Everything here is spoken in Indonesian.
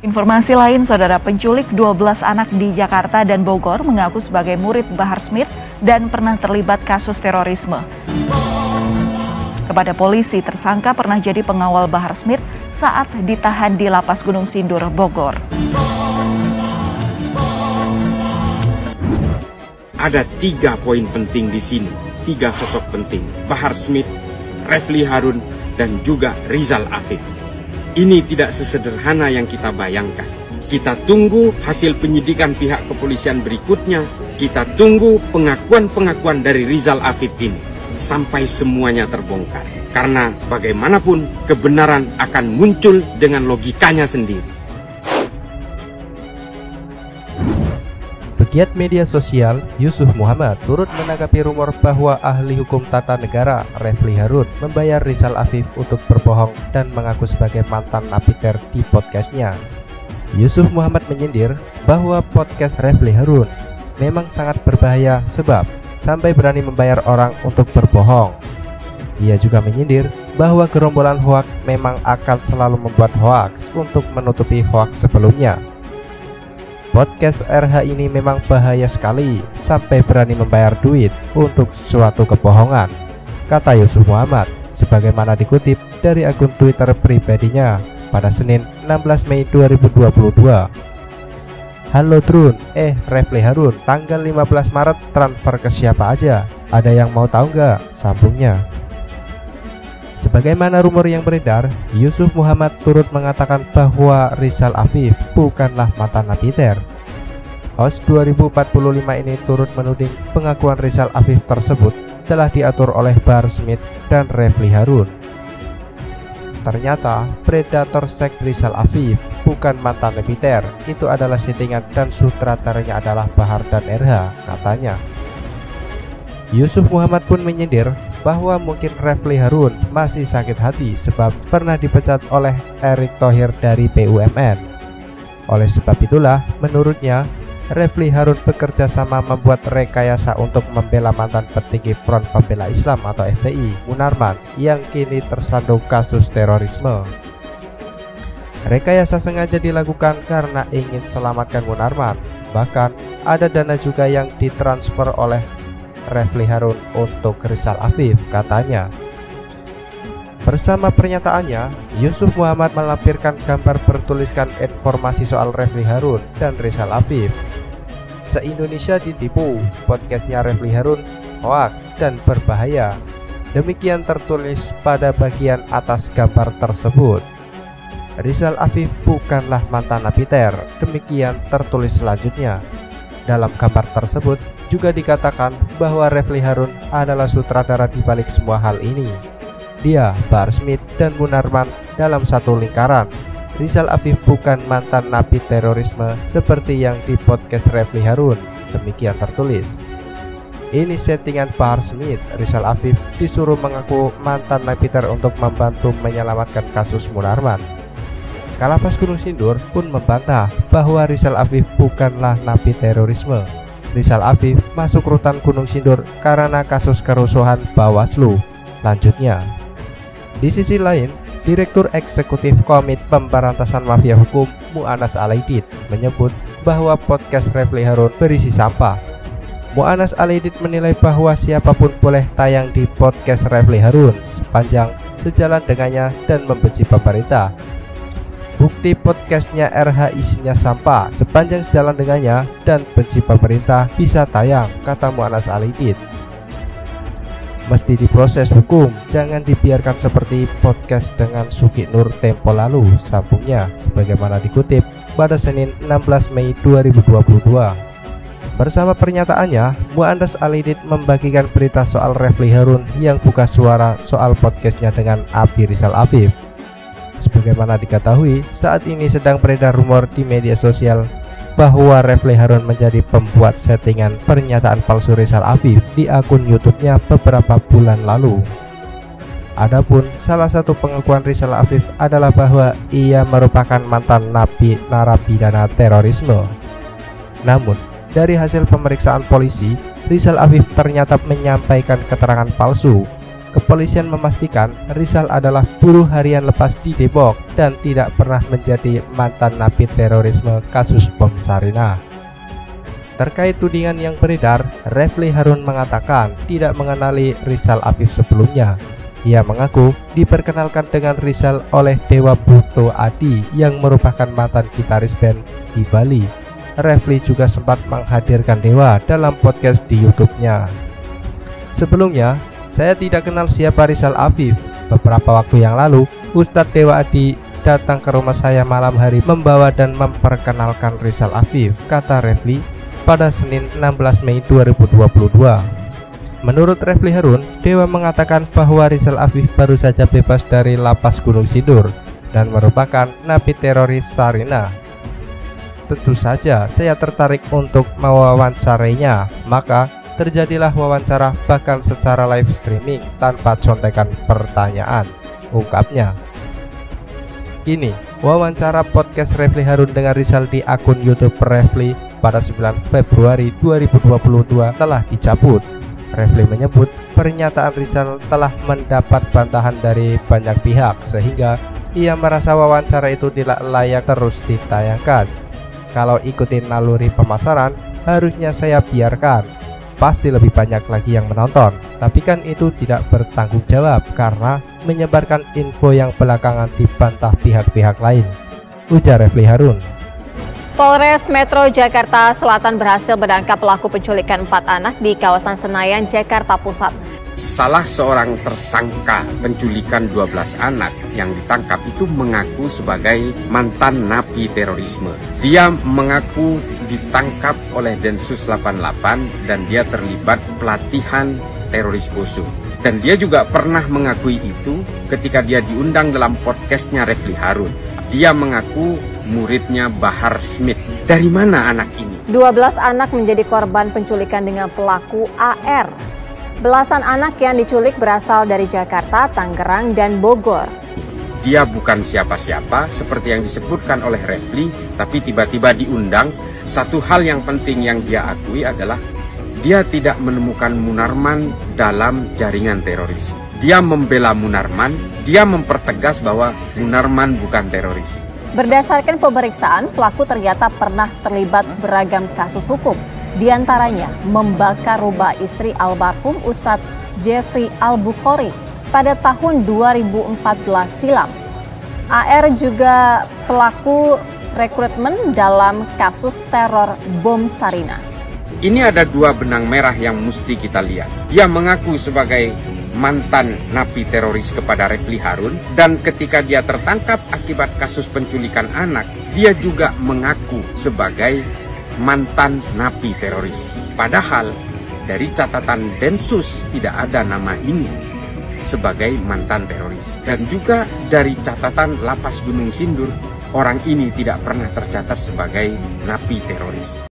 Informasi lain, saudara, penculik 12 anak di Jakarta dan Bogor mengaku sebagai murid Bahar Smith dan pernah terlibat kasus terorisme. Kepada polisi, tersangka pernah jadi pengawal Bahar Smith saat ditahan di Lapas Gunung Sindur, Bogor. Ada 3 poin penting di sini, 3 sosok penting, Bahar Smith, Refli Harun, dan juga Rizal Afif. Ini tidak sesederhana yang kita bayangkan. Kita tunggu hasil penyidikan pihak kepolisian berikutnya. Kita tunggu pengakuan-pengakuan dari Rizal Afif ini sampai semuanya terbongkar. Karena bagaimanapun kebenaran akan muncul dengan logikanya sendiri. Pegiat media sosial Yusuf Muhammad turut menanggapi rumor bahwa ahli hukum tata negara Refli Harun membayar Rizal Afif untuk berbohong dan mengaku sebagai mantan napiter di podcastnya. Yusuf Muhammad menyindir bahwa podcast Refli Harun memang sangat berbahaya sebab sampai berani membayar orang untuk berbohong. Ia juga menyindir bahwa gerombolan hoaks memang akan selalu membuat hoaks untuk menutupi hoaks sebelumnya. Podcast RH ini memang bahaya sekali sampai berani membayar duit untuk suatu kebohongan, kata Yusuf Muhammad, sebagaimana dikutip dari akun Twitter pribadinya pada Senin 16 Mei 2022. Halo Trun, Refli Harun, tanggal 15 Maret transfer ke siapa aja? Ada yang mau tahu nggak? Sambungnya. Sebagaimana rumor yang beredar, Yusuf Muhammad turut mengatakan bahwa Rizal Afif bukanlah mantan napiter. Host 2045 ini turut menuding pengakuan Rizal Afif tersebut telah diatur oleh Bahar Smith dan Refli Harun. Ternyata predator seks Rizal Afif bukan mantan napiter, itu adalah settingan dan sutradaranya adalah Bahar dan RH, katanya. Yusuf Muhammad pun menyindir bahwa mungkin Refli Harun masih sakit hati sebab pernah dipecat oleh Erick Thohir dari BUMN. Oleh sebab itulah, menurutnya, Refli Harun bekerja sama membuat rekayasa untuk membela mantan petinggi Front Pembela Islam atau FPI, Munarman, yang kini tersandung kasus terorisme. Rekayasa sengaja dilakukan karena ingin selamatkan Munarman. Bahkan, ada dana juga yang ditransfer oleh Refli Harun untuk Rizal Afif, katanya. Bersama pernyataannya, Yusuf Muhammad melampirkan gambar bertuliskan informasi soal Refli Harun dan Rizal Afif. Se-Indonesia ditipu, podcastnya Refli Harun hoaks dan berbahaya. Demikian tertulis pada bagian atas gambar tersebut. Rizal Afif bukanlah mantan napiter, demikian tertulis selanjutnya. Dalam gambar tersebut juga dikatakan bahwa Refli Harun adalah sutradara di balik semua hal ini. Dia, Bahar Smith, dan Munarman dalam satu lingkaran. Rizal Afif bukan mantan napi terorisme seperti yang di podcast Refli Harun, demikian tertulis. Ini settingan Bahar Smith. Rizal Afif disuruh mengaku mantan napiter untuk membantu menyelamatkan kasus Munarman. Kalapas Gunung Sindur pun membantah bahwa Rizal Afif bukanlah napi terorisme. Rizal Afif masuk rutan Gunung Sindur karena kasus kerusuhan Bawaslu. Lanjutnya, di sisi lain, Direktur Eksekutif Komite Pemberantasan Mafia Hukum Mu'anas Alaidit menyebut bahwa podcast Refli Harun berisi sampah. Mu'anas Alaidit menilai bahwa siapapun boleh tayang di podcast Refli Harun sepanjang sejalan dengannya dan membenci pemerintah. Bukti podcastnya RH isinya sampah, sepanjang sejalan dengannya dan benci pemerintah bisa tayang, kata Mu'anas Alaidit. Mesti diproses hukum, jangan dibiarkan seperti podcast dengan Suki Nur tempo lalu, sambungnya, sebagaimana dikutip pada Senin 16 Mei 2022. Bersama pernyataannya, Mu'anas Alaidit membagikan berita soal Refli Harun yang buka suara soal podcastnya dengan Abi Rizal Afif. Sebagaimana diketahui, saat ini sedang beredar rumor di media sosial bahwa Refli Harun menjadi pembuat settingan pernyataan palsu Rizal Afif di akun YouTube-nya beberapa bulan lalu. Adapun salah satu pengakuan Rizal Afif adalah bahwa ia merupakan mantan napi narapidana terorisme. Namun, dari hasil pemeriksaan polisi, Rizal Afif ternyata menyampaikan keterangan palsu. kepolisian memastikan Rizal adalah buruh harian lepas di Depok dan tidak pernah menjadi mantan napi terorisme kasus bom Sarinah. Terkait tudingan yang beredar, Refli Harun mengatakan tidak mengenali Rizal Afif sebelumnya. Ia mengaku diperkenalkan dengan Rizal oleh Dewa Buto Adi yang merupakan mantan gitaris band di Bali. Refli juga sempat menghadirkan Dewa dalam podcast di YouTube-nya. Sebelumnya, saya tidak kenal siapa Rizal Afif. Beberapa waktu yang lalu, Ustadz Dewa Adi datang ke rumah saya malam hari membawa dan memperkenalkan Rizal Afif, kata Refli pada Senin 16 Mei 2022. Menurut Refli Harun, Dewa mengatakan bahwa Rizal Afif baru saja bebas dari lapas Gunung Sindur dan merupakan napi teroris Sarinah. Tentu saja saya tertarik untuk mewawancarainya, maka terjadilah wawancara bahkan secara live streaming tanpa contekan pertanyaan, ungkapnya. Ini wawancara podcast Refli Harun dengan Rizal di akun YouTube Refli pada 9 Februari 2022 telah dicabut. Refli menyebut pernyataan Rizal telah mendapat bantahan dari banyak pihak sehingga ia merasa wawancara itu tidak layak terus ditayangkan. Kalau ikutin naluri pemasaran, harusnya saya biarkan. Pasti lebih banyak lagi yang menonton. Tapi kan itu tidak bertanggung jawab karena menyebarkan info yang belakangan dibantah pihak-pihak lain, ujar Refli Harun. Polres Metro Jakarta Selatan berhasil menangkap pelaku penculikan 4 anak di kawasan Senayan, Jakarta Pusat. Salah seorang tersangka penculikan 12 anak yang ditangkap itu mengaku sebagai mantan napi terorisme. Dia mengaku ditangkap oleh Densus 88 dan dia terlibat pelatihan teroris Poso. Dan dia juga pernah mengakui itu ketika dia diundang dalam podcastnya Refli Harun. Dia mengaku muridnya Bahar Smith. Dari mana anak ini? 12 anak menjadi korban penculikan dengan pelaku AR. Belasan anak yang diculik berasal dari Jakarta, Tangerang, dan Bogor. Dia bukan siapa-siapa seperti yang disebutkan oleh Refli, tapi tiba-tiba diundang. Satu hal yang penting yang dia akui adalah dia tidak menemukan Munarman dalam jaringan teroris. Dia membela Munarman, dia mempertegas bahwa Munarman bukan teroris. Berdasarkan pemeriksaan, pelaku ternyata pernah terlibat beragam kasus hukum. Di antaranya membakar rumah istri almarhum Ustadz Jeffrey Al-Bukhari pada tahun 2014 silam. AR juga pelaku rekrutmen dalam kasus teror bom Sarinah. Ini ada dua benang merah yang mesti kita lihat. Dia mengaku sebagai mantan napi teroris kepada Refli Harun, dan ketika dia tertangkap akibat kasus penculikan anak, dia juga mengaku sebagai mantan napi teroris. Padahal dari catatan Densus tidak ada nama ini sebagai mantan teroris. Dan juga dari catatan Lapas Gunung Sindur, orang ini tidak pernah tercatat sebagai napi teroris.